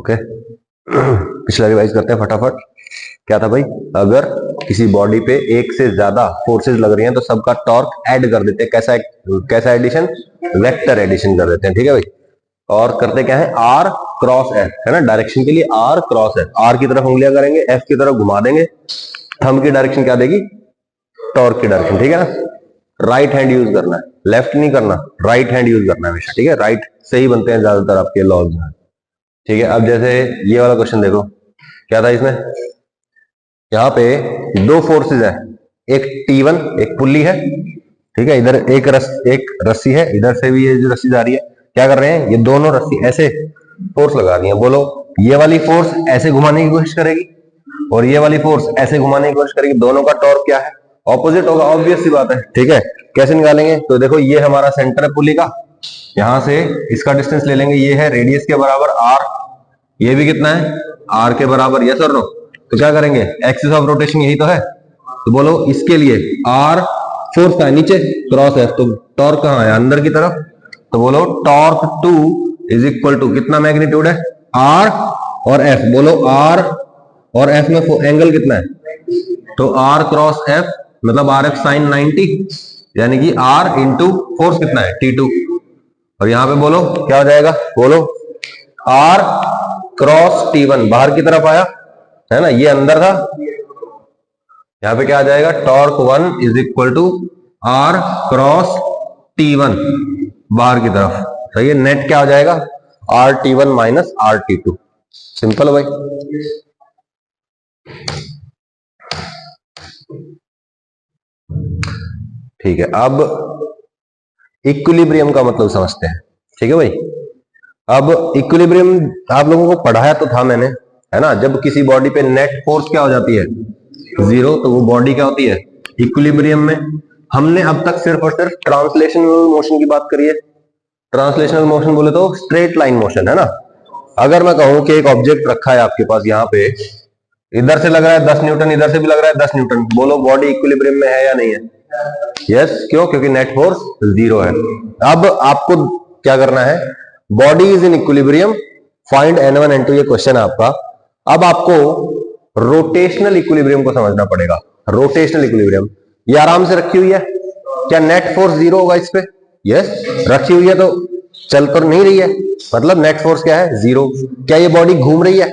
Okay पिछला revise करते हैं फटाफट। क्या था भाई, अगर किसी बॉडी पे एक से ज्यादा फोर्सेस लग रही हैं तो सबका टॉर्क ऐड कर देते हैं। कैसा एडिशन, वेक्टर एडिशन कर देते हैं, ठीक है भाई। और करते क्या है, आर क्रॉस एफ, है ना, डायरेक्शन के लिए आर क्रॉस एफ। आर की तरफ उंगलियां करेंगे, एफ की तरफ घुमा देंगे, थंब की डायरेक्शन क्या देगी, टॉर्क की डायरेक्शन, ठीक है ना। राइट हैंड यूज करना है, लेफ्ट नहीं करना, राइट हैंड यूज करना है हमेशा, ठीक है। राइट से ही बनते हैं ज्यादातर आपके लॉज में, ठीक है। अब जैसे ये वाला क्वेश्चन देखो, क्या था इसमें, यहाँ पे दो फोर्सेस है, एक T1 एक पुल्ली है, ठीक है। इधर एक रस्सी है, इधर से भी ये जो रस्सी जा रही है, क्या कर रहे हैं, ये दोनों रस्सी ऐसे फोर्स लगा रही है। बोलो ये वाली फोर्स ऐसे घुमाने की कोशिश करेगी और ये वाली फोर्स ऐसे घुमाने की कोशिश करेगी, दोनों का टॉर्क क्या है, ऑपोजिट होगा, ऑब्वियस सी बात है, ठीक है। कैसे निकालेंगे, तो देखो ये हमारा सेंटर है पुल्ली का, यहां से इसका डिस्टेंस ले लेंगे, ये है रेडियस के बराबर आर, ये भी कितना है, आर के बराबर, यस और नो। तो क्या करेंगे, एक्सिस ऑफ रोटेशन यही तो है, तो बोलो इसके लिए आर फोर्स का है नीचे, क्रॉस एफ, तो टॉर्क कहां है, अंदर की तरफ, तो बोलो टॉर्क 2 इज इक्वल टू कितना मैग्नीट्यूड है, आर और एफ। बोलो आर और एफ में एंगल कितना है, तो आर क्रॉस एफ मतलब आर एफ साइन 90, यानी कि आर इंटू फोर्स कितना है, T2। और यहां पे बोलो क्या हो जाएगा, बोलो आर क्रॉस T1 बाहर की तरफ आया, है ना, ये अंदर था, यहां पे क्या आ जाएगा, torque 1 is equal to r cross T1 बाहर की तरफ, सही है। नेट क्या हो जाएगा, RT1 माइनस RT2, सिंपल है भाई। ठीक है, अब इक्विलिब्रियम का मतलब समझते हैं, ठीक है भाई। अब इक्विलिब्रियम आप लोगों को पढ़ाया तो था मैंने, है ना। जब किसी बॉडी पे नेट फोर्स क्या हो जाती है, 0, तो वो बॉडी क्या होती है, इक्विलिब्रियम में। हमने अब तक सिर्फ और सिर्फ ट्रांसलेशनल मोशन की बात करी है। ट्रांसलेशनल मोशन बोले तो स्ट्रेट लाइन मोशन, है ना। अगर मैं कहूं कि एक ऑब्जेक्ट रखा है आपके पास, यहाँ पे इधर से लग रहा है 10 न्यूटन, इधर से भी लग रहा है 10 न्यूटन, बोलो बॉडी इक्विलिब्रियम में है या नहीं है, यस। क्यों, क्योंकि नेट फोर्स 0 है। अब आपको क्या करना है, body is in equilibrium, find N1 N2, ये क्वेश्चन है आपका। अब आपको रोटेशनल इक्विलिब्रियम को समझना पड़ेगा। रोटेशनल इक्विलिब्रियम ये आराम से रखी हुई है, क्या नेट फोर्स 0 होगा इस पे, यस। रखी हुई है तो चल तो नहीं रही है, मतलब नेट फोर्स क्या है, 0। क्या ये बॉडी घूम रही है,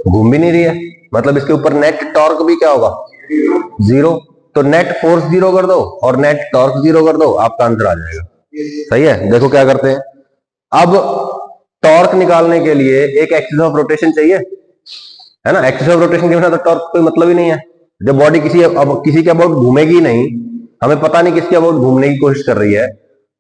घूम भी नहीं रही है, मतलब इसके ऊपर नेट टॉर्क भी क्या होगा, 0। तो नेट फोर्स 0 कर दो और नेट टॉर्क 0 कर दो, आपका आंसर आ जाएगा, सही है। देखो क्या करते हैं, अब टॉर्क निकालने के लिए एक एक्सिस ऑफ रोटेशन चाहिए, है ना। एक्सिस ऑफ रोटेशन के बिना तो टॉर्क कोई मतलब ही नहीं है। जब बॉडी किसी के अबाउट घूमेगी नहीं, हमें पता नहीं किसके अबाउट घूमने की कोशिश कर रही है,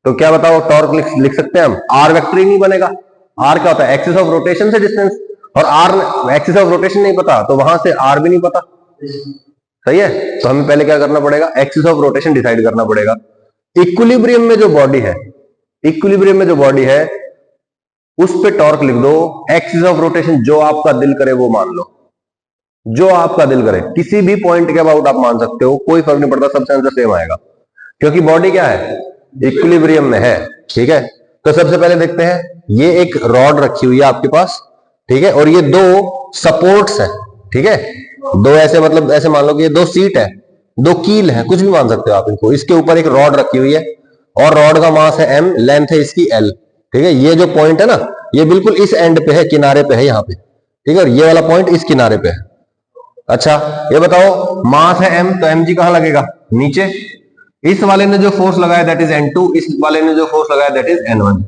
तो क्या बताओ, टॉर्क लिख सकते हैं हम, आर वेक्टर ही नहीं बनेगा। आर क्या होता है, एक्सिस ऑफ रोटेशन से डिस्टेंस, और आर एक्सिस ऑफ रोटेशन नहीं पता तो वहां से आर भी नहीं पता, सही है। तो हमें पहले क्या करना पड़ेगा, एक्सिस ऑफ रोटेशन डिसाइड करना पड़ेगा। इक्विलिब्रियम में जो बॉडी है, इक्विलिब्रियम में जो बॉडी है उस पे टॉर्क लिख दो, एक्सिस ऑफ रोटेशन जो आपका दिल करे वो मान लो, जो आपका दिल करे, किसी भी पॉइंट के अबाउट आप मान सकते हो, कोई फर्क नहीं पड़ता, सबसे आंसर सेम आएगा, क्योंकि बॉडी क्या है, इक्विलिब्रियम में है, ठीक है। तो सबसे पहले देखते हैं, ये एक रॉड रखी हुई है आपके पास, ठीक है, और ये दो सपोर्ट्स है, ठीक है। दो ऐसे, मतलब ऐसे मान लो कि ये दो सीट है, दो कील है, कुछ भी मान सकते हो आप इनको। इसके ऊपर एक रॉड रखी हुई है और रॉड का मास है m, लेंथ है इसकी l, ठीक है। ये जो पॉइंट है ना, ये बिल्कुल इस एंड पे है, किनारे पे है यहाँ पे, ठीक है, और ये वाला पॉइंट इस किनारे पे है। अच्छा ये बताओ, मास है m, तो mg कहां लगेगा, नीचे। इस वाले ने जो फोर्स लगाया दैट इज N2, इस वाले ने जो फोर्स लगाया दैट इज N1,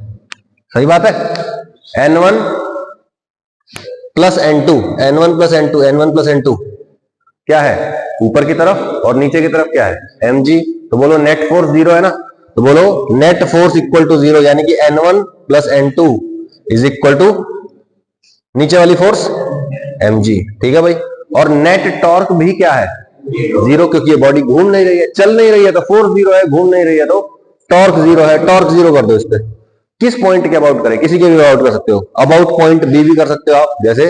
सही बात है। N1 plus N2, N1 plus N2, N1 plus N2 क्या है, ऊपर की तरफ, और नीचे की तरफ क्या है, mg। तो बोलो नेट फोर्स 0 है ना, तो बोलो नेट फोर्स इक्वल टू 0, यानी कि N1 plus N2 is equal to नीचे वाली फोर्स mg, ठीक है भाई। और नेट टॉर्क भी क्या है, 0, क्योंकि ये बॉडी घूम नहीं रही है, चल नहीं रही है, तो फोर्स 0 है, घूम नहीं रही है तो टॉर्क 0 है, टॉर्क 0 कर दो इस पे। किस पॉइंट के अबाउट करें, किसी के भी अबाउट कर सकते हो, अबाउट पॉइंट बी भी कर सकते हो आप, जैसे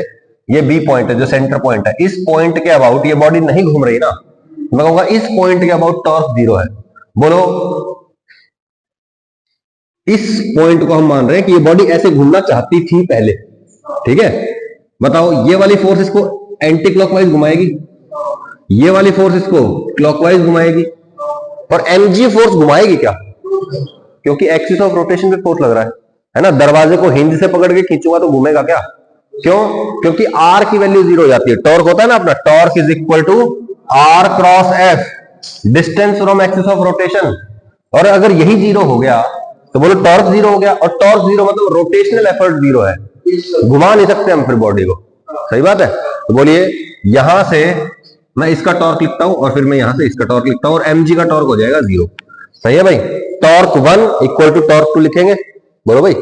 ये बी पॉइंट है जो सेंटर पॉइंट है, इस पॉइंट के अबाउट ये बॉडी नहीं घूम रही ना, मैं कहूंगा इस पॉइंट के अबाउट टॉर्क 0 है। बोलो इस पॉइंट को हम मान रहे हैं कि ये बॉडी ऐसे घूमना चाहती थी पहले, ठीक है, बताओ ये वाली फोर्स इसको एंटी क्लॉकवाइज घुमाएगी, ये वाली फोर्स इसको क्लॉकवाइज घुमाएगी, और mg फोर्स घुमाएगी क्या, क्योंकि एक्सिस ऑफ रोटेशन पे फोर्स लग रहा है ना। दरवाजे को हिंज से पकड़ के खींचूंगा तो घूमेगा क्या, क्यों, क्योंकि r की वैल्यू 0 हो जाती है। टॉर्क होता है ना अपना, torque is equal to r cross f, distance from axis of rotation. और अगर यही 0 हो गया तो बोलो टॉर्क 0 हो गया, और टॉर्क 0 मतलब रोटेशनल एफर्ट 0 है, घुमा नहीं सकते हम फिर बॉडी को, सही बात है। तो बोलिए यहां से मैं इसका टॉर्क लिखता हूं और फिर मैं यहां से इसका टॉर्क लिखता हूं, और mg का टॉर्क हो जाएगा 0, सही है भाई। टॉर्क 1 इक्वल टू टॉर्क 2 लिखेंगे, बोलो भाई।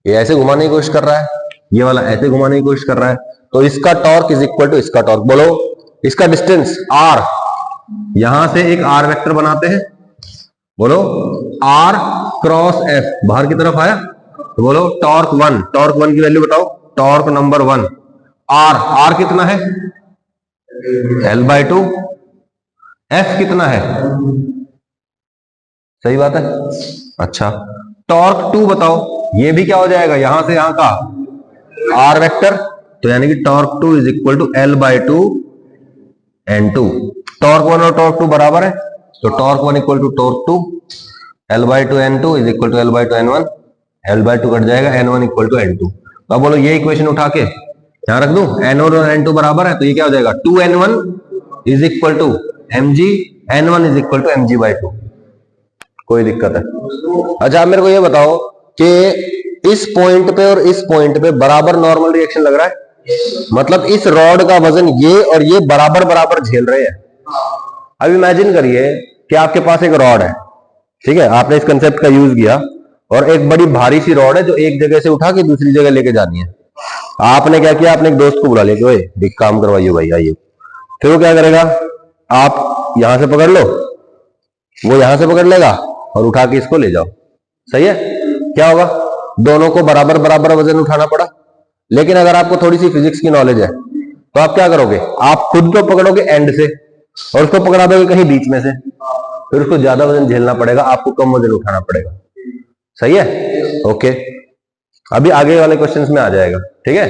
ये ऐसे घुमाने की कोशिश कर रहा है, ये वाला ऐसे घुमाने की कोशिश कर रहा है, तो इसका टॉर्क इज इक्वल टू इसका टॉर्क। बोलो इसका डिस्टेंस r, यहां से एक r वेक्टर बनाते हैं, बोलो r क्रॉस f, बाहर की तरफ आया, तो बोलो टॉर्क 1, टॉर्क 1 की वैल्यू बताओ, टॉर्क नंबर 1 r कितना है, L/2, f कितना है, सही बात है। अच्छा टॉर्क 2 बताओ, ये भी क्या हो जाएगा, यहां से यहां का r वेक्टर, तो यानी कि torque 2 is equal to L/2 N2। Torque 1 और टॉर्क 2 बराबर है, तो torque 1 equal to torque 2, L/2 N2 is equal to L/2 N1, L/2 cut जाएगा, N1 इक्वल टू N2। तो अब बोलो ये इक्वेशन उठा के यहां रख दूं, N1 और N2 बराबर है, तो ये क्या हो जाएगा, 2N1 is equal to mg, N1 is equal to mg/2, कोई दिक्कत है। अच्छा आप मेरे को ये बताओ कि इस पॉइंट पे और इस पॉइंट पे बराबर नॉर्मल रिएक्शन लग रहा है, मतलब इस रॉड का वजन ये और ये बराबर बराबर झेल रहे हैं। अब इमेजिन करिए कि आपके पास एक रॉड है, ठीक है, आपने इस कंसेप्ट का यूज किया, और एक बड़ी भारी सी रॉड है जो एक जगह से उठा के दूसरी जगह लेके जानी है। आपने क्या किया, आपने एक दोस्त को बुला लिया कि भाई एक काम करवाइए भाई, आइए। फिर वो क्या करेगा, आप यहां से पकड़ लो, वो यहां से पकड़ लेगा और उठा के इसको ले जाओ, सही है। क्या होगा, दोनों को बराबर बराबर वजन उठाना पड़ा। लेकिन अगर आपको थोड़ी सी फिजिक्स की नॉलेज है तो आप क्या करोगे, आप खुद को पकड़ोगे एंड से और उसको पकड़ा दोगे कहीं बीच में से, फिर उसको ज्यादा वजन झेलना पड़ेगा, आपको कम वजन उठाना पड़ेगा, सही है। ओके अभी आगे वाले क्वेश्चंस में आ जाएगा, ठीक है,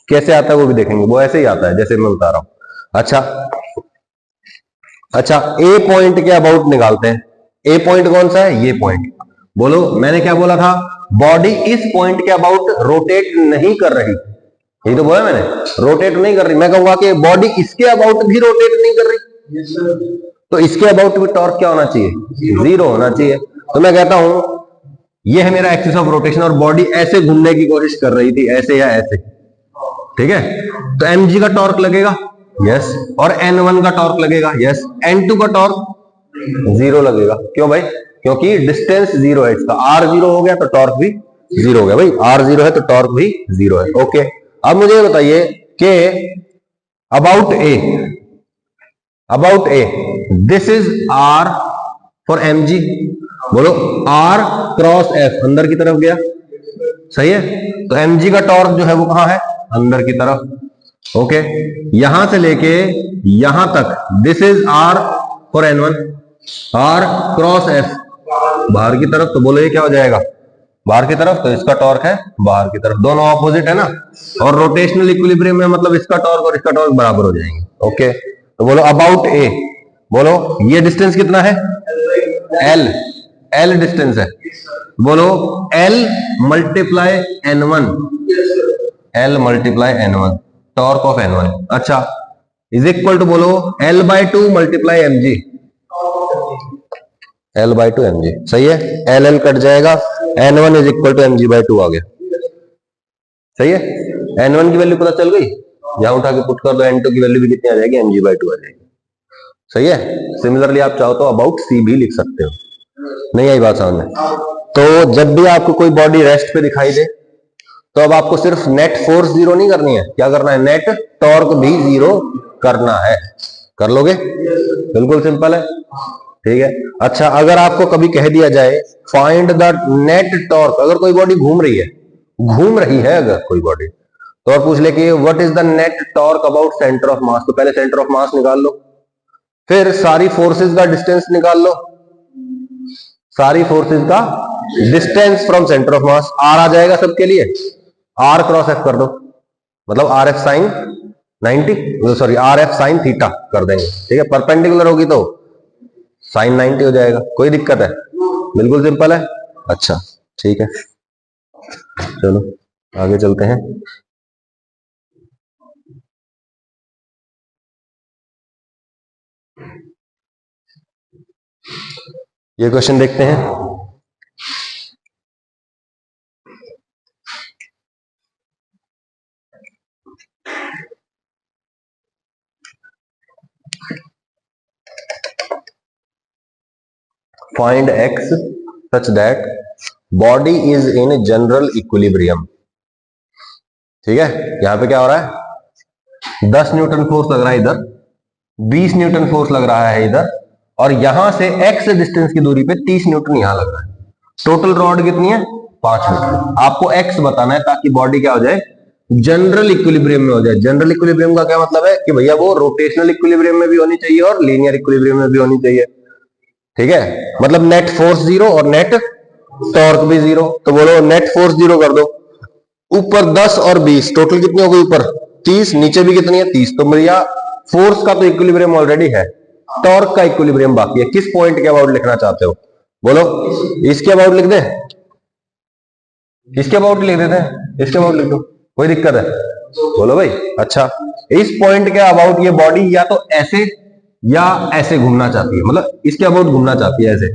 कैसे आता है वो भी देखेंगे, वो ऐसे ही आता है जैसे मैं बता रहा हूं। अच्छा ए पॉइंट के अबाउट निकालते हैं। ए पॉइंट कौन सा है, ये पॉइंट। बोलो मैंने क्या बोला था, बॉडी इस पॉइंट के अबाउट रोटेट नहीं कर रही, यही तो बोला मैंने, रोटेट नहीं कर रही। मैं कहूंगा कि बॉडी इसके अबाउट भी रोटेट नहीं कर रही, तो इसके अबाउट भी टॉर्क क्या होना चाहिए, 0 होना चाहिए। तो मैं कहता हूं ये है मेरा एक्सिस ऑफ रोटेशन, और बॉडी ऐसे घूमने की कोशिश कर रही थी, ऐसे या ऐसे, ठीक है, तो mg का टॉर्क लगेगा, यस, और N1 का टॉर्क लगेगा, यस, N2 का टॉर्क 0 लगेगा। क्यों भाई, क्योंकि डिस्टेंस 0 है इसका, r 0 हो गया तो टॉर्क भी 0 हो गया भाई, r 0 है तो टॉर्क भी 0 है। ओके अब मुझे बताइए कि about A this is r for mg, बोलो r क्रॉस f अंदर की तरफ गया, सही है, तो mg का टॉर्क जो है वो कहां है, अंदर की तरफ। ओके यहां से लेके यहां तक this is r for n1, r cross f बाहर की तरफ, तो बोलो ये क्या हो जाएगा, बाहर की तरफ, तो इसका टॉर्क है बाहर की तरफ, दोनों ऑपोजिट है ना, और रोटेशनल इक्विलिब्रियम में मतलब इसका टॉर्क और इसका टॉर्क बराबर हो जाएंगे। ओके तो बोलो अबाउट ए, बोलो ये डिस्टेंस कितना है, L डिस्टेंस है, बोलो L multiply N1, L multiply N1, torque of N1, अच्छा इज इक्वल टू बोलो L/2 multiply mg, L/2 mg, सही है, L कट जाएगा, N1 is equal to mg/2 आ गया, सही है। N1 की वैल्यू पता चल गई, यहां उठा के पुट कर दो, N2 की वैल्यू भी कितनी आ जाएगी, mg/2 आ जाएगी, सही है। सिमिलरली आप चाहो तो अबाउट c भी लिख सकते हो, नहीं आई बात समझ में। तो जब भी आपको कोई बॉडी रेस्ट पे दिखाई दे तो अब आपको सिर्फ नेट फोर्स 0 नहीं करनी है, क्या करना है, नेट टॉर्क भी 0 करना है, कर लोगे, बिल्कुल सिंपल है, ठीक है। अच्छा अगर आपको कभी कह दिया जाए फाइंड द नेट टॉर्क, अगर कोई बॉडी घूम रही है अगर कोई बॉडी, तो और पूछ ले कि what is the net torque about centre of मास, तो पहले सेंटर ऑफ मास निकाल लो, फिर सारी फोर्सेस का डिस्टेंस निकाल लो, सारी फोर्सेस का distance from centre of mass, r आ जाएगा सबके लिए, आर क्रॉस एफ कर दो, मतलब are F sign 90, sorry R F sine theta कर देंगे, ठीक है। परपेंडिकुलर होगी तो साइन 90 हो जाएगा। कोई दिक्कत है? बिल्कुल सिंपल है। अच्छा ठीक है, चलो आगे चलते हैं। ये क्वेश्चन देखते हैं। Find x such that body is in general equilibrium। ठीक है, यहां पे क्या हो रहा है, 10 न्यूटन फोर्स लग रहा है इधर, 20 न्यूटन फोर्स लग रहा है इधर, और यहां से x डिस्टेंस की दूरी पे 30 न्यूटन यहां लग रहा है। टोटल रॉड कितनी है? 5 मीटर। आपको x बताना है ताकि बॉडी क्या हो जाए, जनरल इक्विलिब्रियम में हो जाए। जनरल इक्विलिब्रियम का क्या मतलब है कि भैया वो रोटेशनल इक्विलिब्रियम में भी होनी चाहिए और लीनियर इक्विलिब्रियम में भी होनी चाहिए, ठीक है। मतलब नेट फोर्स जीरो और नेट टॉर्क भी जीरो। तो बोलो नेट फोर्स जीरो कर दो, ऊपर 10 और 20 टोटल कितनी हो गई, ऊपर 30, नीचे भी कितनी है 30। तो भैया फोर्स का तो इक्विलिब्रियम ऑलरेडी है, टॉर्क का इक्विलिब्रियम बाकी है। किस पॉइंट के अबाउट लिखना चाहते हो? बोलो, इसके अबाउट लिख दे, इसके अबाउट लिख देते हैं, इसके अबाउट लिख दो, कोई दिक्कत है? बोलो भाई। अच्छा, इस पॉइंट के अबाउट ये बॉडी या तो ऐसे या ऐसे घूमना चाहती है, मतलब इसके अबाउट घूमना चाहती है, ऐसे,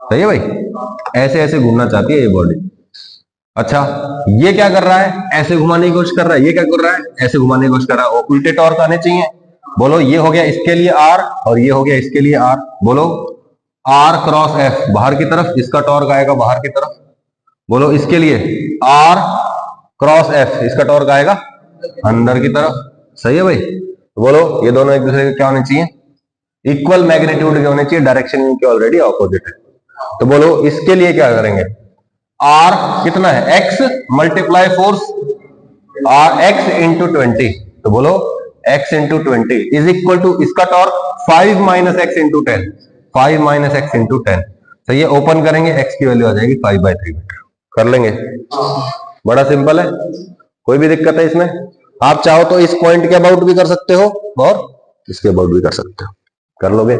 सही है भाई, ऐसे ऐसे घूमना चाहती है ये बॉडी। अच्छा, ये क्या कर रहा है, ऐसे घुमाने की कोशिश कर रहा है, ये क्या कर रहा है, ऐसे घुमाने की कोशिश कर रहा है, और उल्टे टॉर्क आने चाहिए। बोलो, ये हो गया इसके लिए आर और ये हो गया इसके लिए आर। बोलो आर क्रॉस एफ बाहर की तरफ, इसका टॉर्क आएगा बाहर की तरफ। बोलो इसके लिए आर क्रॉस एफ, इसका टॉर्क आएगा अंदर की तरफ, सही है भाई। तो बोलो ये दोनों एक दूसरे के क्या होने चाहिए, इक्वल मैग्नीट्यूड के होने चाहिए, डायरेक्शन इनके ऑलरेडी ऑपोजिट है। तो बोलो इसके लिए क्या करेंगे, आर कितना है, x multiply force r x into 20। तो बोलो x into 20 is equal to इसका torque 5 minus x into 10, 5 minus x into 10। तो ये ओपन करेंगे, x की वैल्यू आ जाएगी 5/3 मीटर। कर लेंगे, बड़ा सिंपल है, कोई भी दिक्कत है इसमें? आप चाहो तो इस पॉइंट के अबाउट भी कर सकते हो और इसके अबाउट भी कर सकते हो, कर लोगे।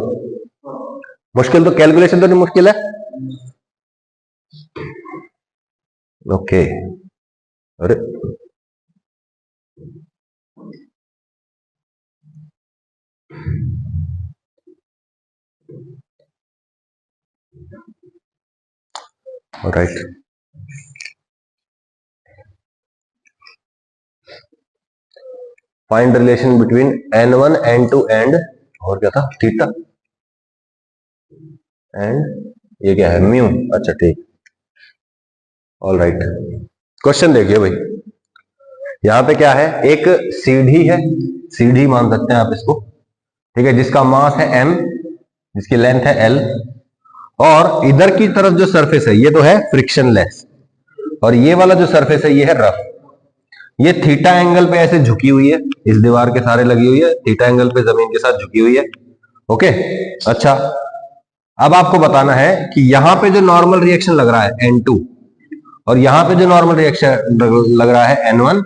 मुश्किल तो कैलकुलेशन तो नहीं मुश्किल है, ओके। अरे right, find relation between n1 n2 and, और क्या था, थीटा एंड ये क्या है, म्यू। अच्छा ठीक, ऑल राइट। क्वेश्चन देखिए भाई, यहां पे क्या है, एक सीढ़ी है, सीढ़ी मान सकते हैं आप इसको, ठीक है, जिसका मास है m, जिसकी लेंथ है l, और इधर की तरफ जो सरफेस है ये तो है फ्रिक्शनलेस, और ये वाला जो सरफेस है ये है रफ। ये थीटा एंगल पे ऐसे झुकी हुई है, इस दीवार के सारे लगी हुई है, थीटा एंगल पे जमीन के साथ झुकी हुई है, ओके। अच्छा, अब आपको बताना है कि यहां पे जो नॉर्मल रिएक्शन लग रहा है N2 और यहां पे जो नॉर्मल रिएक्शन लग रहा है N1,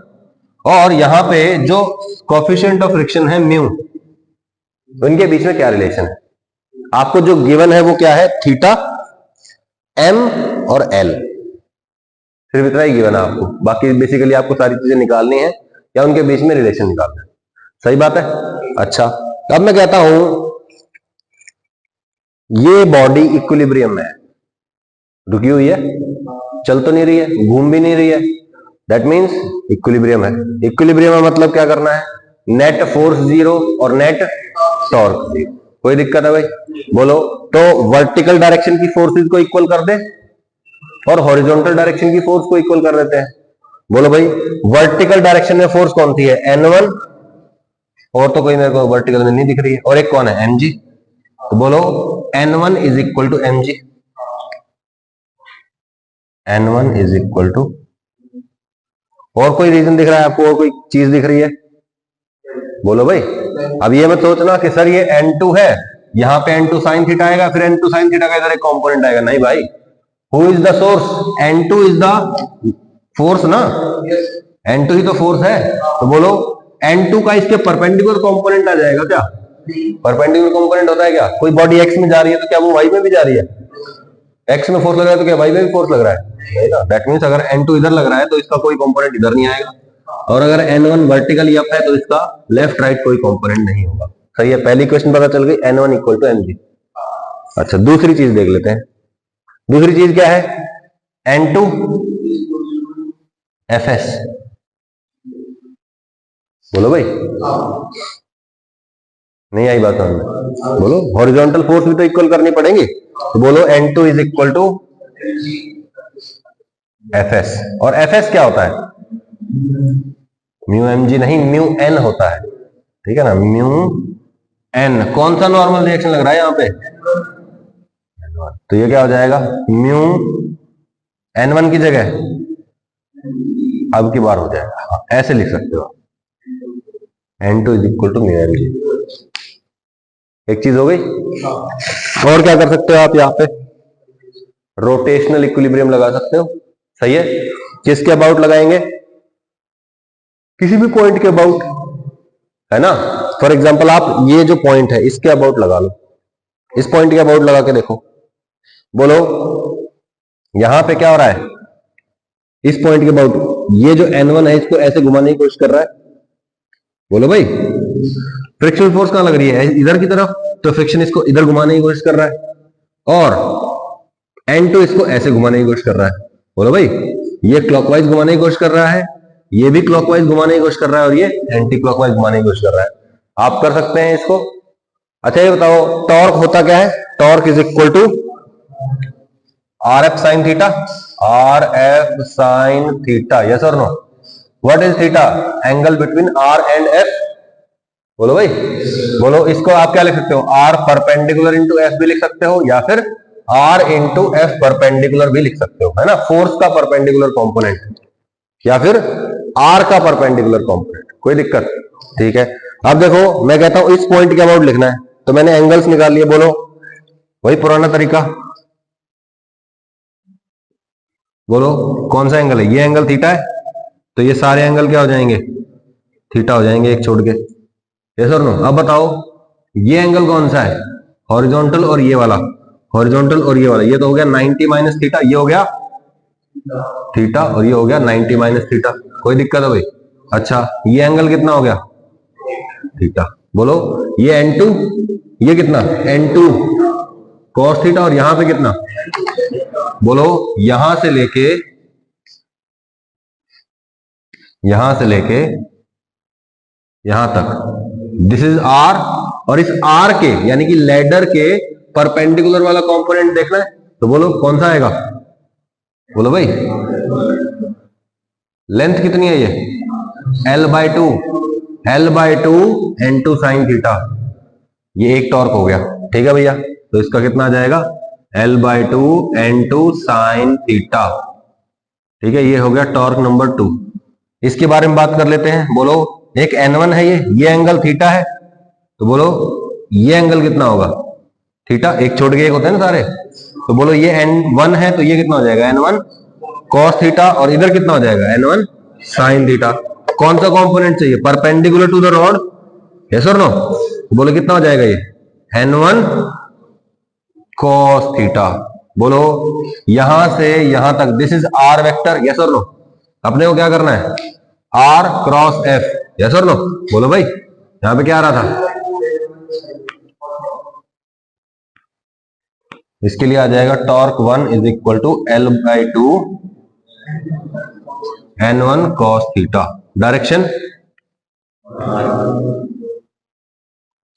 और यहां पे जो कोफिशिएंट ऑफ फ्रिक्शन है म्यू, तो इनके बीच में क्या रिलेशन है? आपको जो गिवन है वो क्या है, थीटा, m और l, सिर्फ इतना ही गिवन है आपको। बाकी बेसिकली आपको सारी चीजें निकालनी है या उनके बीच में रिलेशन निकालना है, सही बात है। अच्छा, अब मैं कहता हूं ये बॉडी इक्विलिब्रियम में है, रुकी हुई है, चल तो नहीं रही है, घूम भी नहीं रही है, दैट मींस इक्विलिब्रियम है। इक्विलिब्रियम में मतलब क्या करना है, नेट फोर्स जीरो और नेट टॉर्क जीरो। कोई दिक्कत है भाई? बोलो, तो वर्टिकल डायरेक्शन की फोर्सेस को इक्वल कर दे और हॉरिजॉन्टल डायरेक्शन की फोर्स को इक्वल कर देते हैं। बोलो भाई, वर्टिकल डायरेक्शन में फोर्स कौन सी है, N1, और तो कोई मेरे को वर्टिकल में नहीं दिख रही है, और एक कौन है, mg। तो बोलो N1 is equal to mg, N1 is equal to, और कोई रीजन दिख रहा है आपको, और कोई चीज दिख रही है? बोलो भाई। अब ये मत सोचना कि सर ये N2 है, यहां पे N2 sin थीटा आएगा, फिर N2 sin थीटा का इधर एक कंपोनेंट आएगा, नहीं भाई। Who is the source, N2 is the force ना, N2 ही तो फोर्स है। तो बोलो N2 का इसके परपेंडिकुलर कंपोनेंट आ जाएगा क्या? परपेंडिकुलर कंपोनेंट होता है क्या? कोई बॉडी एक्स में जा रही है तो क्या वो वाई में भी जा रही है? एक्स में फोर्स लग रहा है तो क्या वाई में भी फोर्स लग रहा है? नहीं ना। दैट मींस अगर N2 इधर लग रहा है तो इसका कोई कंपोनेंट इधर नहीं आएगा, और अगर N1 वर्टिकली अप है तो इसका लेफ्ट राइट कोई कंपोनेंट नहीं होगा। सही है, पहली क्वेश्चन पता चल गई, N1 इक्वल टू mg। अच्छा, दूसरी चीज देख लेते हैं। दूसरी चीज क्या है? N2 Fs। बोलो भाई, नहीं आई बात समझ? बोलो, हॉरिजॉन्टल फोर्स भी तो इक्वल करनी पड़ेगी। तो बोलो N2 is equal to Fs। और Fs क्या होता है? म्यू mg नहीं, म्यू n होता है। ठीक है ना, म्यू n। कौन सा नॉर्मल रिएक्शन लग रहा है यहाँ पे? तो ये क्या हो जाएगा? म्यू n1 की जगह अब की बार हो जाएगा, ऐसे लिख सकते हो N2 is equal to mu mg। एक चीज हो गई। और क्या कर सकते हो आप? यहाँ पे रोटेशनल इक्विलिब्रियम लगा सकते हो। सही है, किसके अबाउट लगाएंगे? किसी भी पॉइंट के अबाउट, है ना। फॉर एग्जाम्पल आप ये जो पॉइंट है इसके अबाउट लगा लो, इस पॉइंट के अबाउट लगा के देखो। बोलो यहां पे क्या हो रहा है? इस पॉइंट के अबाउट ये जो N1 है इसको ऐसे घुमाने की कोशिश कर रहा है। बोलो भाई, फ्रिक्शनल फोर्स कहां लग रही है? इधर की तरफ, तो फ्रिक्शन इसको इधर घुमाने की कोशिश कर रहा है, और N2 इसको ऐसे घुमाने की कोशिश कर रहा है। बोलो भाई, ये क्लॉकवाइज घुमाने की कोशिश कर रहा है, ये भी क्लॉकवाइज घुमाने की कोशिश कर रहा है, और ये एंटी क्लॉकवाइज घुमाने की कोशिश कर रहा है। आप कर सकते हैं इसको। अच्छा ये बताओ, टॉर्क होता क्या है? Torque is equal to r F sine theta. R F sine theta, yes और no? What is theta? Angle between r and F. बोलो भाई, बोलो इसको आप क्या लिख सकते हो? आर परपेंडिकुलर इंटू एफ भी लिख सकते हो, या फिर आर इंटू एफ परपेंडिकुलर भी लिख सकते हो, है ना। फोर्स का परपेंडिकुलर कंपोनेंट या फिर आर का परपेंडिकुलर कंपोनेंट, कोई दिक्कत? ठीक है। अब देखो, मैं कहता हूं इस पॉइंट के अबाउट लिखना है, तो मैंने एंगल्स निकाल लिए। बोलो वही पुराना तरीका। बोलो कौन सा एंगल है? ये एंगल थीटा है, तो ये सारे एंगल क्या हो जाएंगे? थीटा हो जाएंगे, एक छोड़ के। यस और नो? अब बताओ ये एंगल कौन सा है? हॉरिजॉन्टल और ये वाला, हॉरिजॉन्टल और ये वाला। ये तो हो गया 90 माइनस थीटा, ये हो गया थीटा, और ये हो गया 90 माइनस थीटा। कोई दिक्कत है भाई? अच्छा, ये एंगल कितना हो गया? थीटा। बोलो ये N2, ये कितना? N2 cos थीटा, और यहां पे कितना? बोलो यहां से लेके यहां तक, दिस इज R, और इस R के यानी कि लैडर के परपेंडिकुलर वाला कंपोनेंट देखना है, तो बोलो कौन सा आएगा? बोलो भाई, लेंथ कितनी है ये? L/2, L/2 N2 sine theta. ये एक टॉर्क हो गया। ठीक है भैया, तो इसका कितना आ जाएगा? L/2 N2 sine theta. ठीक है, ये हो गया टॉर्क नंबर 2। इसके बारे में बात कर लेते हैं। बोलो एक N1 है, ये एंगल थीटा है, तो बोलो ये एंगल कितना होगा? थीटा। एक छोड़ के एक होते हैं ना सारे, तो बोलो ये N1 है, तो ये कितना हो जाएगा? N1 cos थीटा, और इधर कितना हो जाएगा? N1 sine theta. कौन सा कंपोनेंट चाहिए? Perpendicular to the rod, yes और नो? बोलो कितना हो जाएगा ये? N1 cos theta. बोलो यहां से यहां तक, this is R vector, yes और नो? अपने को क्या करना है? R क्रॉस F, यस और नो? बोलो भाई, यहां पे क्या आ रहा था? इसके लिए आ जाएगा torque 1 is equal to L/2 N1 cos theta. Direction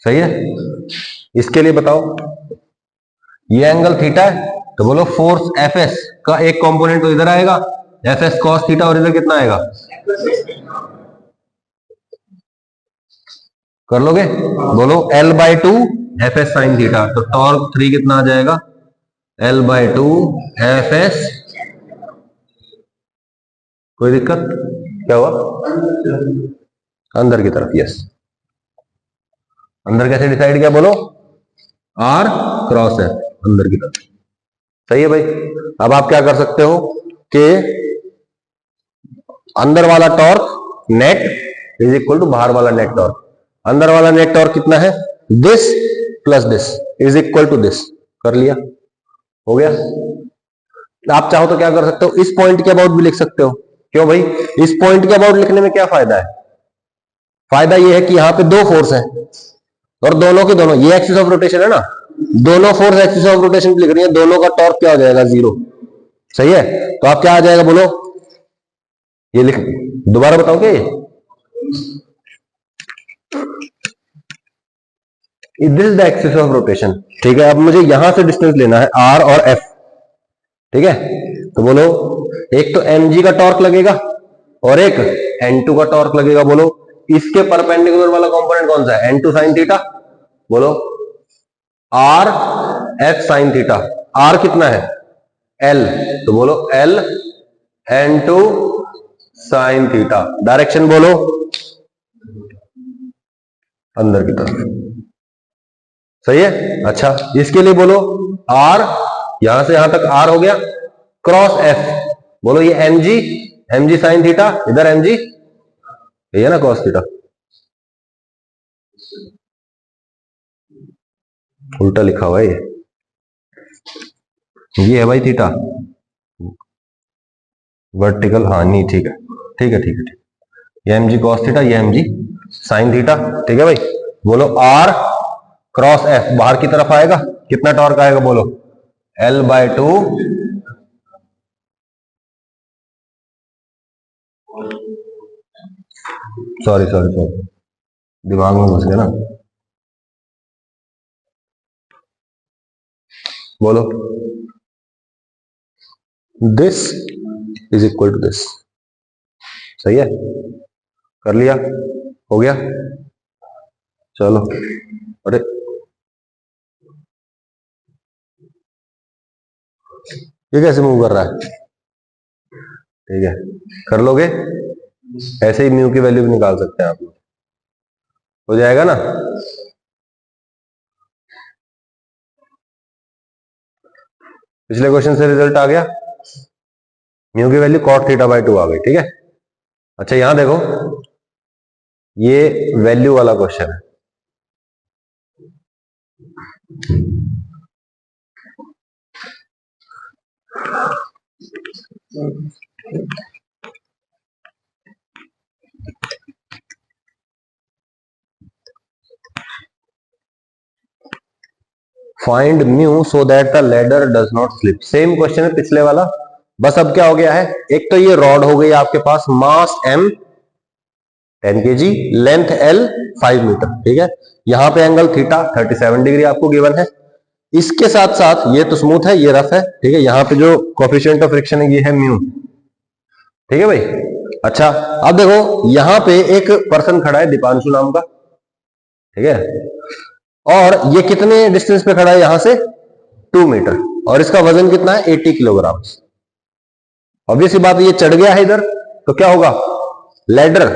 सही है। इसके लिए बताओ, ये एंगल थीटा है, तो बोलो फोर्स Fs का एक कंपोनेंट तो इधर आएगा, Fs cos थीटा, और इधर कितना आएगा? कर लोगे? बोलो L/2 Fs साइन थीटा, तो टॉर्क 3 कितना आ जाएगा? L/2 Fs। कोई दिक्कत? क्या हुआ? अंदर की तरफ, यस। अंदर कैसे डिसाइड किया? बोलो R क्रॉस F, अंदर की तरफ। सही है भाई। अब आप क्या कर सकते हो कि अंदर वाला torque net is equal to बाहर वाला नेट टॉर्क। अंदर वाला नेट टॉर्क कितना है, this plus this is equal to this. कर लिया, हो गया। आप चाहो तो क्या कर सकते हो, इस पॉइंट के अबाउट भी लिख सकते हो। क्यों भाई, इस पॉइंट के अबाउट लिखने में क्या फायदा है, फायदा ये है कि यहां पे दो फोर्स है और दोनों के दोनों, ये एक्सिस ऑफ रोटेशन है ना, दोनों फोर्स एक्सिस ऑफ रोटेशन लिख रही है, दोनों का टॉर्क क्या हो जाएगा, जीरो। सही है, तो आप क्या आ जाएगा बोलो, ये लिख, दोबारा बताओगे, this is the axis of rotation. ठीक है, अब मुझे यहां से डिस्टेंस लेना है आर और एफ। ठीक है, तो बोलो एक तो mg का टॉर्क लगेगा और एक n2 का टॉर्क लगेगा। बोलो इसके परपेंडिकुलर वाला कंपोनेंट कौन सा है, n2 sin थीटा। बोलो r f sin theta. r कितना है, l, तो बोलो l n2 sin theta. Direction बोलो अंदर की तरफ। सही है, अच्छा इसके लिए बोलो r, यहां से यहां तक r हो गया, क्रॉस f। बोलो ये mg sin थीटा, इधर mg, ये है ना cos थीटा, उल्टा लिखा हुआ है ये है भाई थीटा, वर्टिकल, हाँ नहीं ठीक है, ठीक है ठीक है ठीक, ये mg cos थीटा, ये mg sin थीटा। ठीक है भाई, बोलो r क्रॉस f बाहर की तरफ आएगा, कितना टॉर्क आएगा बोलो, L/2 सॉरी दिमाग में घुस गया ना, बोलो this is equal to this. सही है, कर लिया, हो गया, चलो। अरे ये कैसे मूव कर रहा है, ठीक है, कर लोगे, ऐसे ही म्यू की वैल्यू भी निकाल सकते हैं आप लोग, हो जाएगा ना। पिछले क्वेश्चन से रिजल्ट आ गया, म्यू की वैल्यू cot θ/2 आ गई। ठीक है, अच्छा यहां देखो, ये वैल्यू वाला क्वेश्चन है। Find mu so that the ladder does not slip. Same question है पिछले वाला, बस अब क्या हो गया है, एक तो ये रॉड हो गई आपके पास, mass m 10 kg, length l 5 metre. ठीक है, यहां पे एंगल थीटा 37 डिग्री आपको गिवन है। इसके साथ साथ ये तो स्मूथ है, ये रफ है। ठीक है, यहाँ पे जो कोफिशिएंट ऑफ फ्रिक्शन है ये है म्यू। ठीक है भाई, अच्छा अब देखो यहां पे एक पर्सन खड़ा है दीपांशु नाम का। ठीक है, और ये कितने डिस्टेंस पे खड़ा है यहां से, 2 मीटर, और इसका वजन कितना है, 80 किलोग्राम। ऑब्वियस बात है, ये चढ़ गया है इधर, तो क्या होगा, लैडर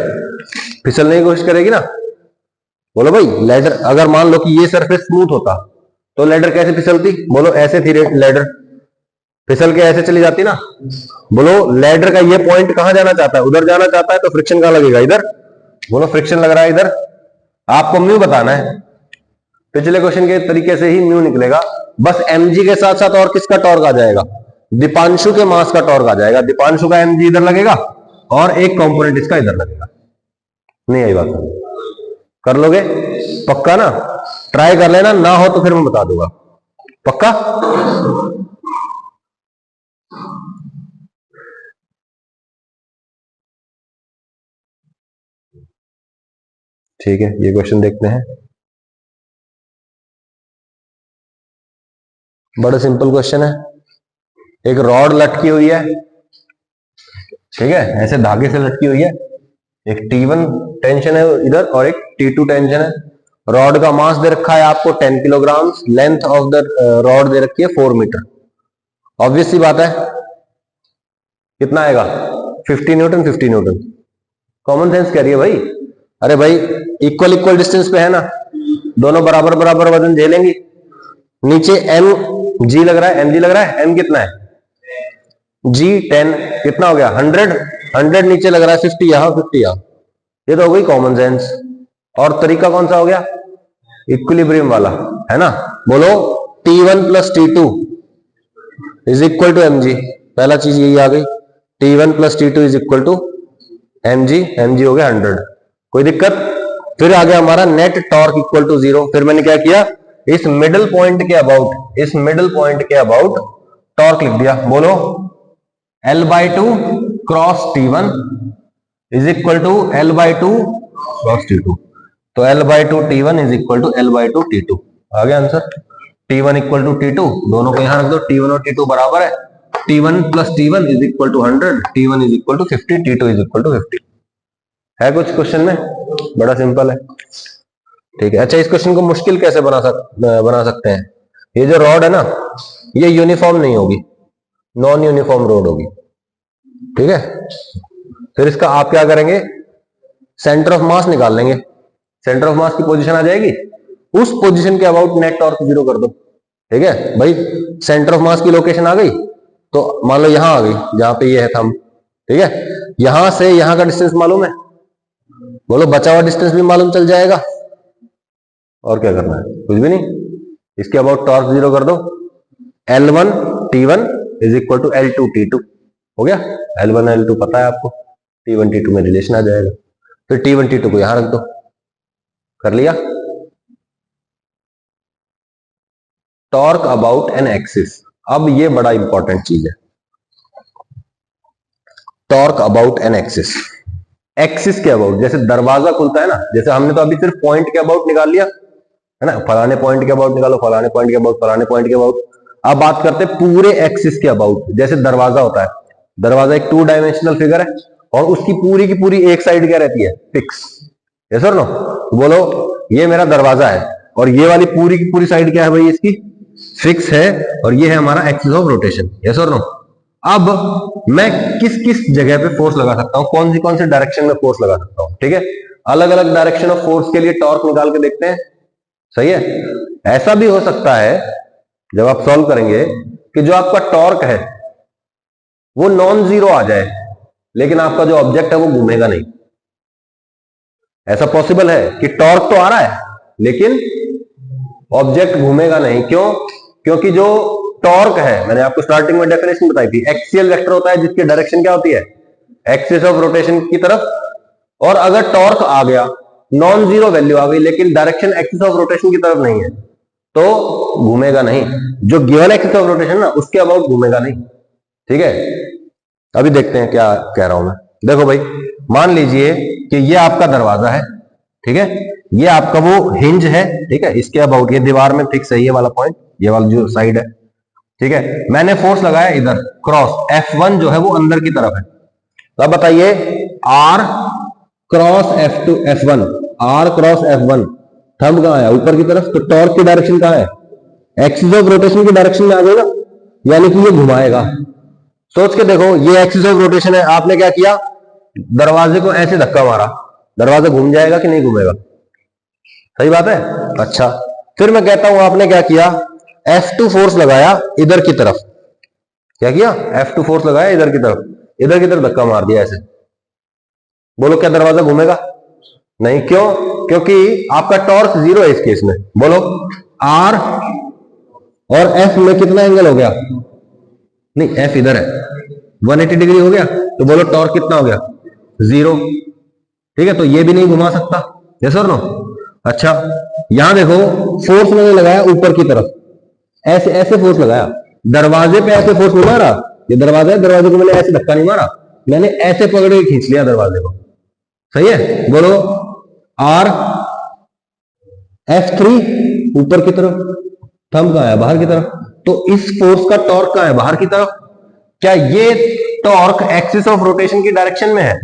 फिसलने की कोशिश करेगी ना। बोलो भाई लैडर, अगर मान लो कि ये सरफेस स्मूथ होता तो लैडर कैसे फिसलती, बोलो ऐसे थी लैडर, फिसल के ऐसे चली जाती ना। बोलो लैडर का ये पॉइंट कहां जाना चाहता है, उधर जाना चाहता है, तो फ्रिक्शन कहां लगेगा, इधर। बोलो फ्रिक्शन लग रहा है इधर, आपको म्यू बताना है। पिछले क्वेश्चन के तरीके से ही म्यू निकलेगा, बस mg के साथ साथ और किसका टॉर्क आ जाएगा, दीपांशु के मास का टॉर्क आ जाएगा। दीपांशु का mg इधर लगेगा और एक कंपोनेंट इसका इधर लगेगा। नहीं आई बात, कर लोगे पक्का ना, ट्राई कर लेना, ना हो तो फिर मैं बता दूंगा, पक्का। ठीक है, ये क्वेश्चन देखते हैं, बड़ा सिंपल क्वेश्चन है। एक रॉड लटकी हुई है, ठीक है, ऐसे धागे से लटकी हुई है, एक T1 टेंशन है इधर और एक T2 टेंशन है। रॉड का मास दे रखा है आपको 10 kilogram, length of the rod दे रखी है 4 मीटर। ऑब्वियस सी बात है, कितना आएगा, 50 न्यूटन 50 न्यूटन। कॉमन सेंस कह रही है भाई, अरे भाई इक्वल इक्वल डिस्टेंस पे है ना, दोनों बराबर बराबर वजन झेलेंगी। नीचे mg लग रहा है, mg लग रहा है, m कितना है, G10 कितना हो गया 100, 100 नीचे लग रहा है 50 यहां 50 यहां, ये तो हो गई कॉमन सेंस। और तरीका कौन सा हो गया, इक्विलिब्रियम वाला, है ना। बोलो T1 plus T2 is equal to mg, पहला चीज यही आ गई, T1 plus T2 is equal to mg, mg हो गया 100, कोई दिक्कत। फिर आ गया हमारा नेट टॉर्क इक्वल टू 0, फिर मैंने क्या किया, इस मिडिल पॉइंट के अबाउट, इस मिडिल पॉइंट के अबाउट टॉर्क लिख दिया। बोलो L/2 cross T1 is equal to L/2 cross T2, तो L/2 T1 is equal to L/2 T2, आ गया answer. T1 equal to T2, दोनों को यहां रख दो, T1 और T2 बराबर है, T1 plus T1 is equal to 100, T1 is equal to 50, T2 is equal to 50। है कुछ क्वेश्चन में, बड़ा सिंपल है, ठीक है। अच्छा, इस क्वेश्चन को मुश्किल कैसे बना सकते हैं, ये जो रॉड है ना, ये यूनिफॉर्म नहीं होगी, नॉन यूनिफॉर्म रोड होगी, ठीक है। फिर इसका आप क्या करेंगे, सेंटर ऑफ मास निकाल लेंगे, सेंटर ऑफ मास की पोजीशन आ जाएगी, उस पोजीशन के अबाउट नेट टॉर्क 0 कर दो, ठीक है भाई। सेंटर ऑफ मास की लोकेशन आ गई, तो मान लो यहां आ गई, जहां पे ये है थंब, ठीक है। यहां से यहां का डिस्टेंस मालूम है, बोलो बचा हुआ डिस्टेंस भी मालूम चल जाएगा, और क्या करना है, कुछ भी नहीं। इसके अबाउट टॉर्क 0 कर दो, L1 T1 is equal to L2 T2, हो गया। L1 L2 पता है आपको, T1 T2 में रिलेशन आ जाएगा, फिर T1 T2 को यहां रख दो, कर लिया। टॉर्क अबाउट एन एक्सिस, अब ये बड़ा इंपॉर्टेंट चीज है, torque about an axis. Axis के अबाउट, जैसे दरवाजा खुलता है ना, जैसे हमने तो अभी सिर्फ पॉइंट के अबाउट निकाल लिया है ना, फलाने पॉइंट के अबाउट निकालो, फलाने पॉइंट के अबाउट, फलाने पॉइंट के अबाउट। अब बात करते हैं पूरे एक्सिस के अबाउट, जैसे दरवाजा होता है, दरवाजा एक 2 डायमेंशनल फिगर है, और उसकी पूरी की पूरी एक साइड क्या रहती है, फिक्स, यस और नो। बोलो ये मेरा दरवाजा है, और ये वाली पूरी की पूरी साइड क्या है भाई, इसकी फिक्स है, और ये है हमारा एक्सिस ऑफ रोटेशन, यस और नो। अब मैं किस किस जगह पे फोर्स लगा सकता हूं, कौन से डायरेक्शन में फोर्स लगा सकता हूं, ठीक है। अलग अलग डायरेक्शन ऑफ फोर्स के लिए टॉर्क निकाल के देखते हैं, सही है। ऐसा भी हो सकता है जब आप सॉल्व करेंगे कि जो आपका टॉर्क है वो नॉन जीरो आ जाए, लेकिन आपका जो ऑब्जेक्ट है वो घूमेगा नहीं। ऐसा पॉसिबल है कि टॉर्क तो आ रहा है लेकिन ऑब्जेक्ट घूमेगा नहीं, क्यों, क्योंकि जो टॉर्क है, मैंने आपको स्टार्टिंग में डेफिनेशन बताई थी, एक्सियल वेक्टर होता है जिसकी डायरेक्शन क्या होती है, एक्सिस ऑफ रोटेशन की तरफ। और अगर टॉर्क आ गया, नॉन जीरो वैल्यू आ गई, लेकिन डायरेक्शन एक्सिस ऑफ रोटेशन की तरफ नहीं है, तो घूमेगा नहीं, जो गिवन एक्सिस ऑफ रोटेशन ना उसके अबाउट घूमेगा नहीं, ठीक है। अभी देखते हैं क्या कह रहा हूं मैं। देखो भाई, मान लीजिए कि ये आपका दरवाजा है, ठीक है, ये आपका वो हिंज है, ठीक है, इसके अबाउट ये दीवार में फिक्स है, ये वाला पॉइंट, ये वाला जो साइड है, ठीक है। मैंने फोर्स लगाया इधर क्रॉस, F1 जो है वो अंदर की तरफ है, तो अब बताइए R cross F2 F1, R cross F1, thumb कहां है, ऊपर की तरफ, तो टॉर्क की डायरेक्शन कहां है, एक्सिस ऑफ रोटेशन की डायरेक्शन में आ जाएगा, यानी कि ये घुमाएगा। सोच के देखो, ये एक्सिस ऑफ रोटेशन है, आपने क्या किया, दरवाजे को ऐसे धक्का मारा, दरवाजा घूम जाएगा कि नहीं घूमेगा, सही बात है। अच्छा, फिर मैं कहता हूं आपने क्या किया, F2 फोर्स लगाया इधर की तरफ, क्या किया, F2 फोर्स लगाया इधर की तरफ धक्का मार दिया ऐसे, बोलो क्या दरवाजा घूमेगा, नहीं, क्यों, क्योंकि आपका टॉर्क 0 है इस केस में। बोलो R और F में कितना एंगल हो गया, नहीं F इधर है, 180 डिग्री हो गया, तो बोलो टॉर्क कितना हो गया, 0, ठीक है। तो ये भी नहीं घुमा सकता, यस और नो। अच्छा, यहां देखो, फोर्स मैंने लगाया ऊपर की तरफ, ऐसे ऐसे फोर्स लगाया, दरवाजे पे ऐसे फोर्स नहीं मारा, ये दरवाजा है, दरवाजे को मैंने ऐसे धक्का नहीं मारा, मैंने ऐसे पकड़ के खींच लिया दरवाजे को, सही है। बोलो R F3 ऊपर की तरफ, थंब कहां है, बाहर की तरफ, तो इस फोर्स का टॉर्क कहां है, बाहर की तरफ। क्या ये टॉर्क एक्सिस ऑफ रोटेशन की डायरेक्शन में है,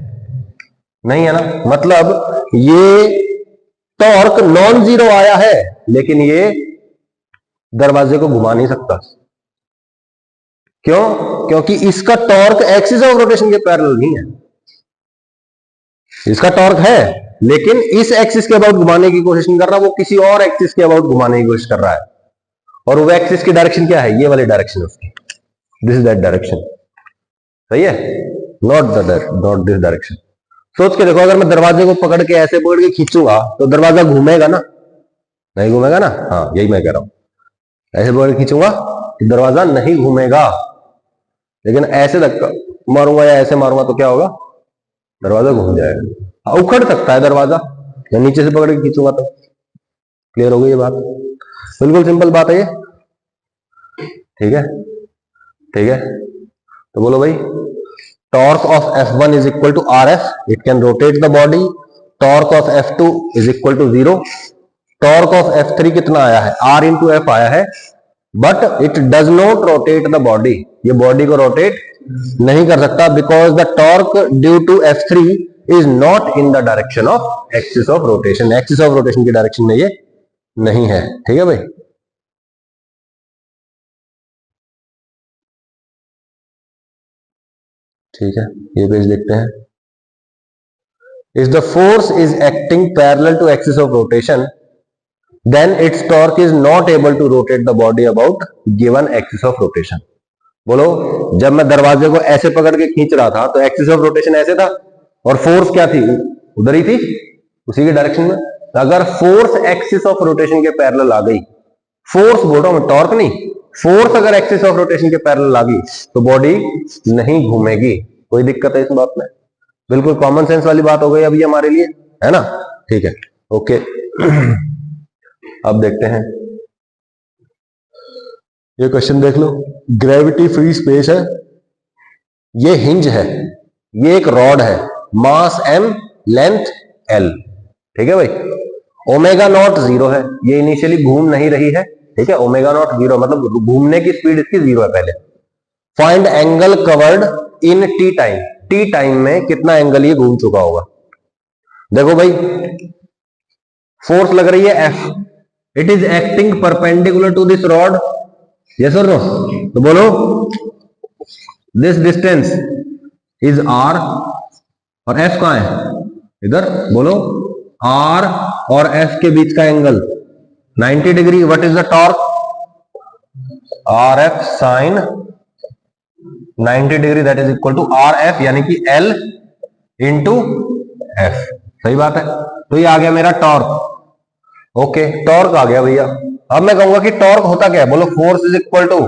नहीं है ना, मतलब ये टॉर्क नॉन जीरो आया है, लेकिन ये दरवाजे को घुमा नहीं सकता, क्यों, क्योंकि इसका टॉर्क एक्सिस ऑफ रोटेशन के पैरेलल नहीं है, इसका टॉर्क है लेकिन इस एक्सिस के अबाउट घुमाने की कोशिश नहीं कर रहा, वो किसी और एक्सिस के अबाउट घुमाने की कोशिश कर रहा है, और वो एक्सिस की डायरेक्शन क्या है, ये वाली डायरेक्शन है उसकी, दिस इज दैट डायरेक्शन। सही है, नॉट दिस डायरेक्शन। सोच के देखो, अगर मैं दरवाजे को पकड़ के ऐसे पकड़ के खींचूंगा तो दरवाजा घूमेगा ना, नहीं घूमेगा ना, हाँ यही मैं कह रहा हूं, ऐसे पकड़ के खींचूंगा तो दरवाजा नहीं घूमेगा, लेकिन ऐसे धक्का मारूंगा या ऐसे मारूंगा तो क्या होगा, दरवाजा घूम जाएगा, उखड़ सकता है दरवाजा, या नीचे से पकड़ के खींचूंगा तो। क्लियर हो गई ये बात, बिल्कुल सिंपल बात है ये, ठीक है ठीक है। तो बोलो भाई, torque of F1 is equal to RF, it can rotate the body. Torque of F2 is equal to 0। Torque of F3 कितना आया है, R इंटू एफ आया है, but it does not rotate the body, ये body को rotate नहीं कर सकता, because the torque due to F3 is not in the direction of axis of rotation, axis of rotation की डायरेक्शन में ये नहीं है, ठीक है भाई। ठीक है, ये पेज देखते हैं। If the force is acting parallel to axis of rotation, then its torque is not able to rotate the body about given axis of rotation. बोलो, जब मैं दरवाजे को ऐसे पकड़ के खींच रहा था तो एक्सिस ऑफ रोटेशन ऐसे था, और फोर्स क्या थी, उधर ही थी, उसी के डायरेक्शन में। अगर फोर्स एक्सिस ऑफ रोटेशन के पैरेलल आ गई, फोर्स बोल रहा हूं, टॉर्क नहीं, फोर्स अगर एक्सिस ऑफ रोटेशन के पैरेलल आ गई तो बॉडी नहीं घूमेगी। कोई दिक्कत है इस बात में, बिल्कुल कॉमन सेंस वाली बात हो गई अभी हमारे लिए, है ना, ठीक है, ओके। अब देखते हैं ये क्वेश्चन, देख लो, ग्रेविटी फ्री स्पेस है, ये हिंज है, ये एक रॉड है, मास m, लेंथ l, ठीक है भाई। ओमेगा नॉट 0 है, ये इनिशियली घूम नहीं रही है, ठीक है, ओमेगा नॉट 0 मतलब घूमने की स्पीड इसकी 0 है पहले। Find angle covered in t time, T time में कितना एंगल ये घूम चुका होगा। देखो भाई, फोर्स लग रही है F, it is acting perpendicular to this rod, yes और नो, तो बोलो दिस डिस्टेंस इज R, और F कहां है, इधर, बोलो R और F के बीच का angle 90 degree. What is the torque, RF sine 90 degree, that is equal to RF, यानी कि L इंटू F, सही बात है। तो ये आ गया मेरा टॉर्क, ओके, टॉर्क आ गया भैया। अब मैं कहूंगा कि टॉर्क होता क्या है, बोलो force is equal to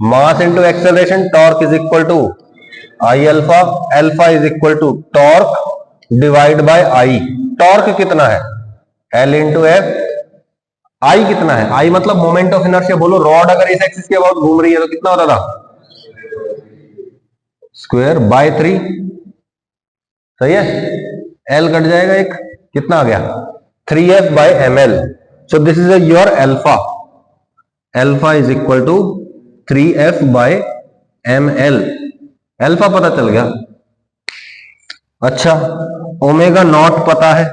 mass into acceleration, torque is equal to I alpha, alpha is equal to torque divide by I. Torque कितना है, L इंटू एफ, आई कितना है, आई मतलब मोमेंट ऑफ इनर्शिया। बोलो रॉड अगर इस एक्सिस के अबाउट घूम रही है तो कितना होता था, स्क्वायर बाय 3, सही है, L कट जाएगा एक, कितना आ गया 3F by ml। So this is your alpha, alpha is equal to 3F by ml, alpha पता चल गया। अच्छा, ओमेगा नॉट पता है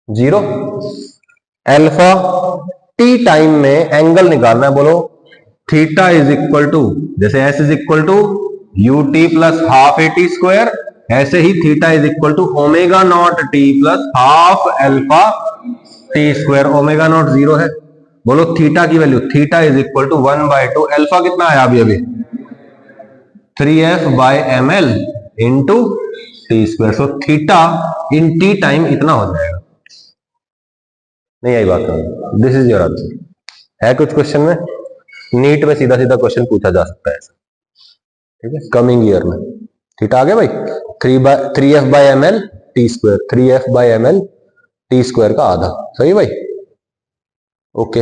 0, अल्फा टी टाइम में एंगल निकालना है, बोलो थीटा इज इक्वल टू, जैसे s is equal to u t plus half a t square, ऐसे ही theta is equal to omega naught t plus half alpha t square. Omega naught 0 है, बोलो theta की value, theta is equal to 1/2, alpha कितना है अभी 3F by ml into t square. So theta in t time इतना हो जाएगा। नहीं आई बात, दिस इज योर आंसर। है कुछ क्वेश्चन में, नीट में सीधा सीधा क्वेश्चन पूछा जा सकता है, ठीक है, कमिंग ईयर में। थीटा आ गया भाई, 3F by ml t square, 3F by ml t square का आधा, सही भाई, ओके।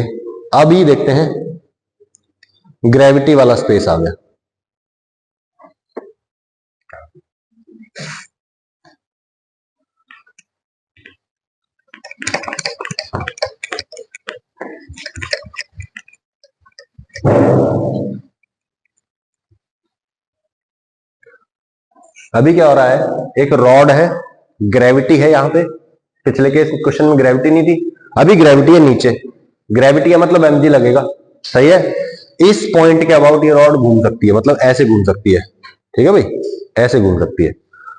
अभी देखते हैं, ग्रेविटी वाला स्पेस आ गया। अभी क्या हो रहा है, एक रॉड है, ग्रेविटी है यहां पे, पिछले के क्वेश्चन में ग्रेविटी नहीं थी, अभी ग्रेविटी है नीचे, ग्रेविटी का मतलब mg लगेगा, सही है। इस पॉइंट के अबाउट ये रॉड घूम सकती है, मतलब ऐसे घूम सकती है, ठीक है भाई, ऐसे घूम सकती है।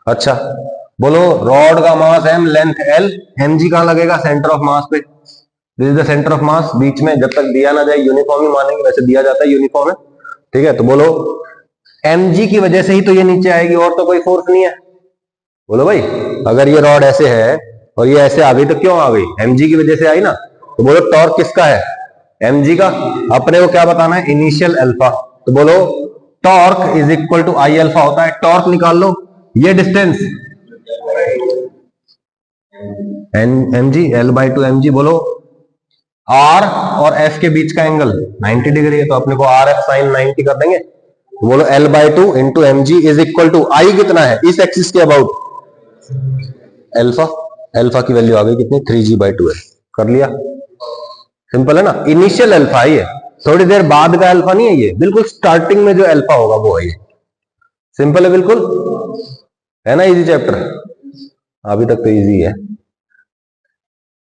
अच्छा, बोलो रॉड का mass m, length l, mg कहां लगेगा, सेंटर ऑफ मास पे, this is the centre of mass, बीच में, जब तक दिया ना जाए यूनिफॉर्म ही मानेंगे, वैसे दिया जाता है यूनिफॉर्म है, ठीक है। तो बोलो mg की वजह से ही तो ये नीचे आएगी, और तो कोई फोर्स नहीं है। बोलो भाई, अगर ये रॉड ऐसे है और ये ऐसे आ गई तो क्यों आ गई? mg की वजह से आई ना। तो बोलो टॉर्क किसका है? mg का। अपने को क्या बताना है? Initial alpha. तो बोलो torque is equal to I alpha होता है। टॉर्क निकाल लो, ये डिस्टेंस mg L/2 mg। बोलो r और f के बीच का एंगल 90 डिग्री है, तो अपने को आर एफ साइन 90 कर देंगे। तो बोलो L/2 into m g is equal to I कितना है इस एक्सिस के अबाउट? अल्फा। अल्फा की वैल्यू आ गई कितनी? 3g/2 है। कर लिया, सिंपल है ना। इनिशियल अल्फा है ये, थोड़ी देर बाद का अल्फा नहीं है ये, बिल्कुल स्टार्टिंग में जो अल्फा होगा वो है ये। सिंपल है बिल्कुल, है ना। इजी चैप्टर, अभी तक तो इजी है,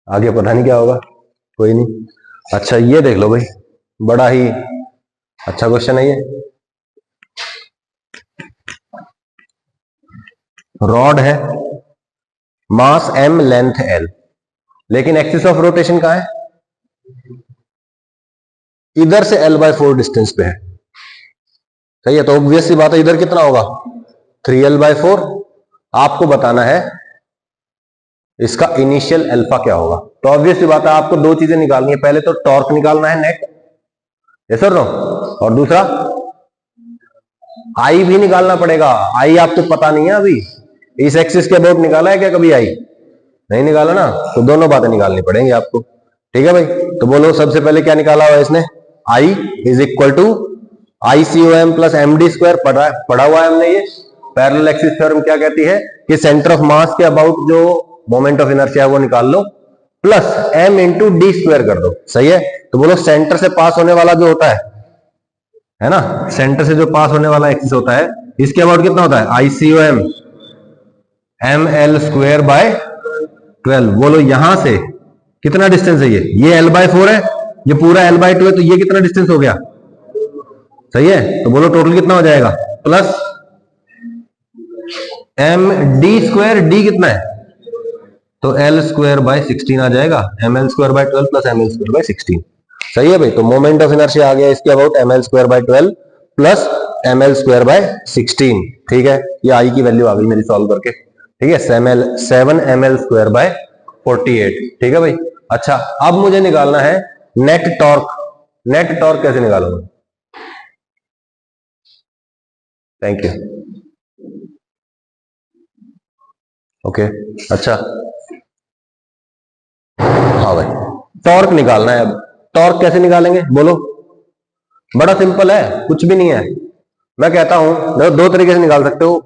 आगे पता नहीं क्या होगा, कोई नहीं। अच्छा ये देख लो भाई, बड़ा ही अच्छा क्वेश्चन है ये। रॉड है, मास m, लेंथ l, लेकिन एक्सिस ऑफ रोटेशन कहां है? इधर से L/4 डिस्टेंस पे है। सही है, तो ऑब्वियस सी बात है इधर कितना होगा? 3L/4। आपको बताना है इसका इनिशियल अल्फा क्या होगा। तो ऑब्वियस सी बात है आपको दो चीजें निकालनी है, पहले तो टॉर्क निकालना है नेट, ये सर नो, और दूसरा आई भी निकालना पड़ेगा। आई आपको पता नहीं है अभी, इस एक्सिस के अबाउट निकाला है क्या कभी? आई नहीं निकाला ना, तो दोनों बातें निकालनी पड़ेंगी आपको। ठीक है भाई, तो बोलो सबसे पहले क्या निकाला हुआ है इसने? I is equal to ICOM plus MD² पढ़ा हुआ है हमने ये। पैरेलल एक्सिस थ्योरम क्या कहती है कि सेंटर ऑफ मास के अबाउट जो मोमेंट ऑफ इनर्शिया है वो निकाल लो, प्लस m इंटू d² कर दो। सही है, तो बोलो सेंटर से पास होने वाला जो होता है ना, सेंटर से जो पास होने वाला एक्सिस होता है, इसके अबाउट कितना होता है? ICOM ml²/12। बोलो यहां से कितना डिस्टेंस है? ये L/4 है, ये पूरा L/2 है, तो ये कितना डिस्टेंस हो गया? सही है, तो बोलो टोटल कितना हो जाएगा? प्लस MD², d कितना है? तो L²/16 आ जाएगा। ml²/12 plus ml²/16। सही है भाई, तो मोमेंट ऑफ इनर्शिया आ गया इसके अबाउट ml²/12 प्लस ml²/16। ठीक है, ये आई की वैल्यू आ गई मेरी सॉल्व करके। ठीक है, 7 ml²/48। ठीक है भाई। अच्छा, अब मुझे निकालना है नेट टॉर्क। नेट टॉर्क कैसे निकालूंगा? Thank you. ओके, अच्छा हाँ भाई, टॉर्क निकालना है। अब टॉर्क कैसे निकालेंगे बोलो? बड़ा सिंपल है, कुछ भी नहीं है। मैं कहता हूं दो तरीके से निकाल सकते हो,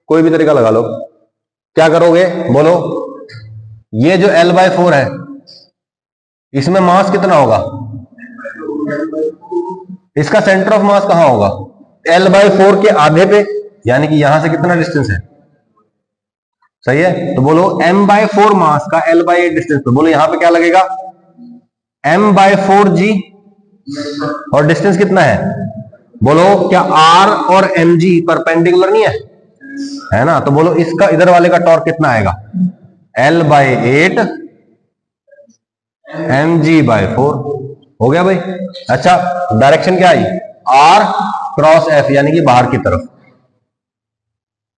कोई भी तरीका लगा लो। क्या करोगे बोलो? ये जो L/4 है इसमें मास कितना होगा? इसका सेंटर ऑफ मास कहां होगा? L/4 के आधे पे, यानी कि यहां से कितना डिस्टेंस है? सही है, तो बोलो m/4 मास का L/8 डिस्टेंस पे, बोलो यहां पे क्या लगेगा? m/4g, और डिस्टेंस कितना है? बोलो क्या r और mg परपेंडिकुलर नहीं है ना? तो बोलो इसका इधर वाले का टॉर्क कितना आएगा? L/8 mg/4। हो गया भाई। अच्छा, डायरेक्शन क्या आई? r क्रॉस f, यानी कि बाहर की तरफ।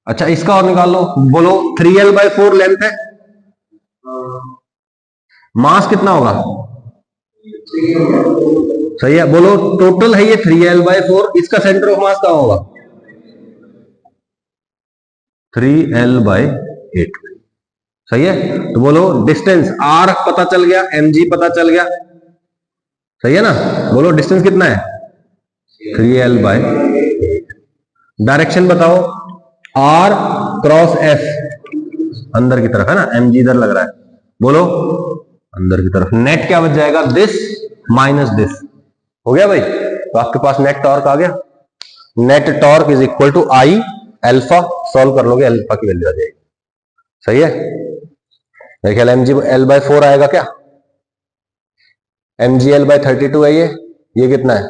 अच्छा, इसका और निकाल लो। बोलो 3L/4 लेंथ है, मास कितना होगा? सही है, बोलो टोटल है ये 3L/4, इसका सेंटर ऑफ मास कहां होगा? 3L/8। सही है, तो बोलो डिस्टेंस r पता चल गया, mg पता चल गया। सही है ना, बोलो डिस्टेंस कितना है? 3L/8। डायरेक्शन बताओ, r क्रॉस f, अंदर की तरफ है ना, mg इधर लग रहा है, बोलो अंदर की तरफ। नेट क्या बच जाएगा? This minus this. हो गया भाई, तो आपके पास नेट टॉर्क आ गया। Net torque is equal to I alpha. Solve कर लोगे, अल्फा की वैल्यू आ जाएगी। सही है, मेरे ख्याल mg L/4 आएगा क्या? mg L/32 है ये कितना है?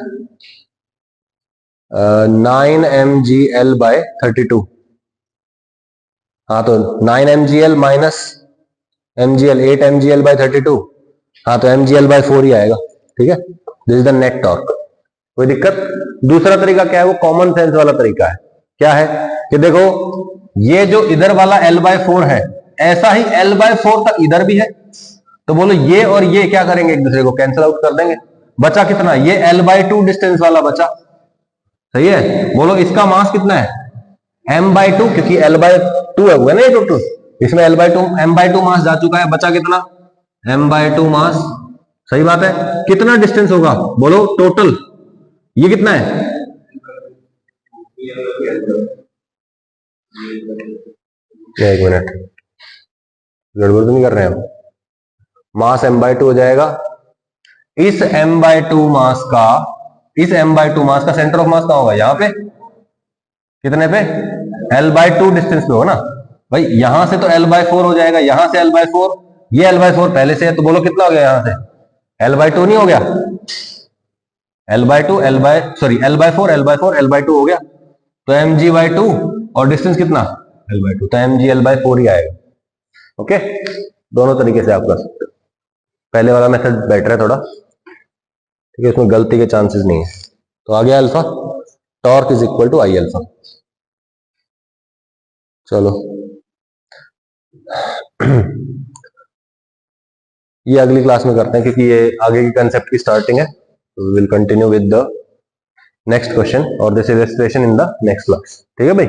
9 mg L/32। हाँ, तो 9 mgl माइनस mgl 8 mgl/32। हाँ, तो mgl/4 ही आएगा। ठीक है, this is the net torque. कोई दिक्कत? दूसरा तरीका क्या है? वो कॉमन सेंस वाला तरीका है। क्या है कि देखो, ये जो इधर वाला L/4 है, ऐसा ही L/4 तक इधर भी है। तो बोलो ये और ये क्या करेंगे? एक दूसरे को कैंसिल आउट कर देंगे। बचा कितना? ये L/2 डिस्टेंस वाला बचा। सही है? बोलो इसका मास कितना है? m/2, क्योंकि L/2 है, हुआ ना ये टोटल, इसमें L/2 m/2 मास जा चुका है। बचा कितना? m/2 मास। सही बात है। कितना डिस्टेंस होगा? बोलो टोटल ये कितना है? एक मिनट, गड़बड़ तो नहीं कर रहे हैं हम? मास m/2 हो जाएगा। इस m/2 मास का, इस m/2 मास का सेंटर ऑफ मास कहां होगा? यहां पे। कितने पे? L/2 डिस्टेंस पे हो ना भाई। यहां से तो L/4 हो जाएगा, यहां से L/4, ये L/4 पहले से है, तो बोलो कितना हो गया? यहां से L/2 नहीं हो गया? L/2 L/4 L/4 L/2 हो गया, तो mg/2, और डिस्टेंस कितना? L/2, तो mg L/4 ही आएगा। ओके, दोनों तरीके से आप कर सकते हो। पहले वाला मेथड बेटर है थोड़ा, ठीक है, इसमें गलती के चांसेस नहीं है। तो आ गया alpha, torque is equal to I alpha. चलो ये अगली क्लास में करते हैं, क्योंकि ये आगे की कंसेप्ट की स्टार्टिंग है। तो we will continue with the next question और this illustration in the next class. ठीक है भाई।